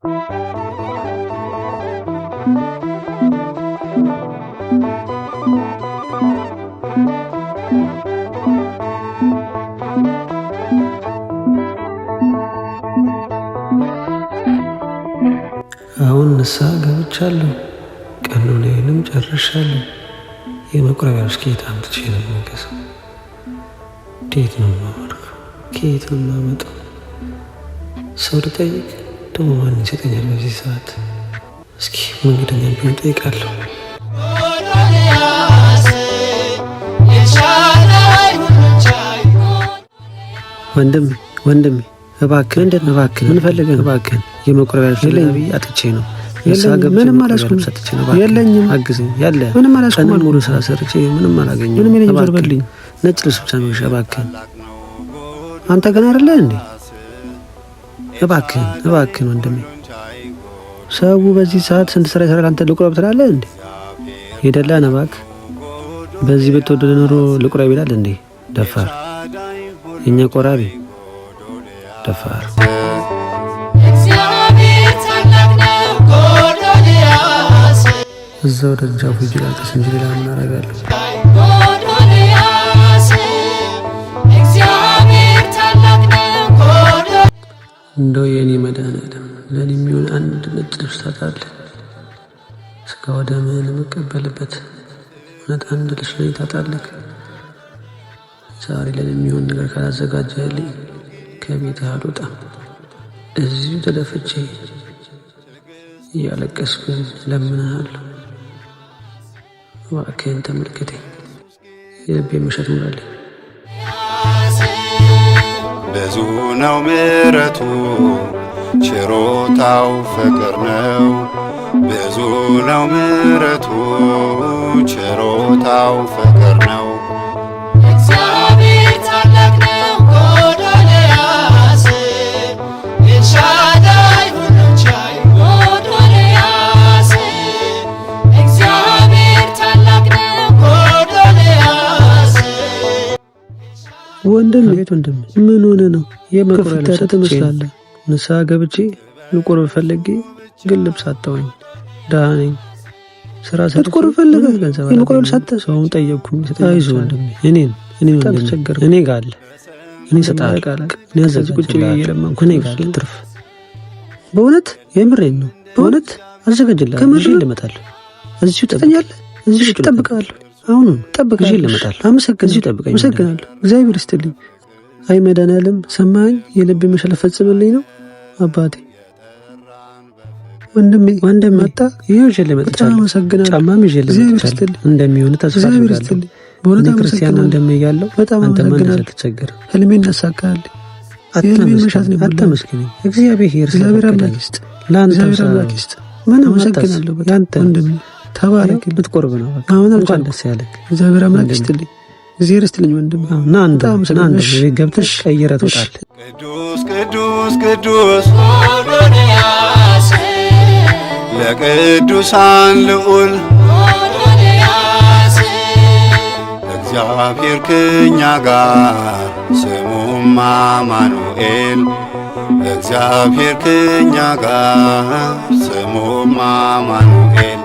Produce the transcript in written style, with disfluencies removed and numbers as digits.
አሁን ንስሐ ገብቻለሁ፣ ቀኖናዬንም ጨርሻለሁ። የመቁረቢያ ከየት አምጥቼ ነው የምንገዛው? እንዴት ነው የማመልከው? ከየት ነው የማመጣው? ሰው ልጠይቅ? ደግሞ ማን ይሰጠኛል በዚህ ሰዓት? እስኪ መንገደኛ ቢሆን ጠይቃለሁ። ወንድሜ እባክህ ምን ፈልገህ? እባክህ የመቁረቢያ ለቢ አጥቼ ነው። ምንም አላስኩም። የለኝም፣ አግዘኝ። ያለ ምንም አላስኩም። ሙሉ ስራ ሰርቼ ምንም አላገኘሁም። ምንም የለኝም። ዞርበልኝ። ነጭ ልብስ ብቻ ነው። እባክህ አንተ ገና አይደለ እንዴ? እባክህ ወንድሜ፣ ሰው በዚህ ሰዓት ስንት ስራ ይሰራል። አንተ ልቁረብ ትላለህ እንዴ? ሄደላን እባክህ። በዚህ ብትወደድ ኖሮ ልቁረብ ይላል እንዴ? ደፋር፣ የኛ ቆራቢ ደፋር። እዛው ደጃፉ ይችላል እንጂ ሌላ ምን አደርጋለሁ? እንደው የኔ መድኃኒዓለም ለኔ የሚሆን አንድ ነጭ ልብስ ታጣለህ። ስጋ ወደ ምን የምቀበልበት እውነት አንድ ልብስ ላይ ታጣለህ። ዛሬ ለኔ የሚሆን ነገር ካላዘጋጀህልኝ ከቤትህ አልወጣም። እዚሁ ተደፍቼ እያለቀስኩ ለምንሃለሁ። እባክህን ተመልከተኝ፣ የልቤ መሻት ሙላልኝ። ብዙ ነው ምሕረቱ፣ ችሮታው ፍቅር ነው። ብዙ ነው ምሕረቱ፣ ችሮታው ፍቅር ነው። እግዚአብሔር ታላቅ ነው፣ ጎዶልያስ ኤልሻዳይ ሁሉን ቻይ ጎዶልያስ። እግዚአብሔር ታላቅ ነው፣ ጎዶልያስ። ወንድሜ ምን ሆነ ነው? የመቁረቢያ ትመስላለህ። ንስሐ ገብቼ ልቆርብ ፈልጌ ግን ልብስ አጣሁኝ። ደህና ነኝ። ስራ ስትቆርብ ፈልገህ ገንዘብ የመቁረቢያ ልብስ አጣህ? ሰውን ጠየቅኩኝ። አይዞህ ወንድሜ፣ እኔ ጋር አለ። እኔ እሰጥሃለሁ። እኔ አዘዝ ቁጭ ብዬ እየለመንኩ እኔ ጋር አለ ትርፍ። በእውነት የምሬን ነው። በእውነት አዘጋጅልሃለሁ። ይዤ ልመጣለሁ። እዚሁ ትጠብቀኛለህ? እዚሁ እጠብቅሃለሁ። አሁን ጠብቀኝ። ይዤ ልመጣለሁ። አመሰግናለሁ። እግዚአብሔር ይስጥልኝ። አይ መድኃኒዓለም ሰማኸኝ? የልብ መሻት ፈጽምልኝ ነው አባቴ። ወንድሜ መጣ። ይኸው ይዤ ልመጣለሁ። አመሰግናለሁ። ጫማም ይዤ ልመጣለሁ። እንደሚሆን ተስፋ አደርጋለሁ። በእውነት ክርስቲያን እንደሚያለው በጣም አመሰግናለሁ። ህልሜን እናሳካልኝ። የህልሜን መሻት ነው። አትመስገን። እግዚአብሔር አምላክ ይስጥ። ለአንተ አምላክ ይስጥ። ምን አመሰግናለሁ። ያንተ ወንድሜ ተባረክ። ልትቆርብ ነው። አሁን እንኳን ደስ ያለህ። እግዚአብሔር አምላክ ይስጥልኝ። እግዚአብሔር ይስጥልኝ ወንድሜ። ና አንተ ገብተሽ ቀይረህ ትወጣለህ። ቅዱስ ቅዱስ ቅዱስ ጎዶልያስ ለቅዱሳን ልዑል እግዚአብሔር ከእኛ ጋር ስሙም አማኑኤል። እግዚአብሔር ከእኛ ጋር ስሙም አማኑኤል።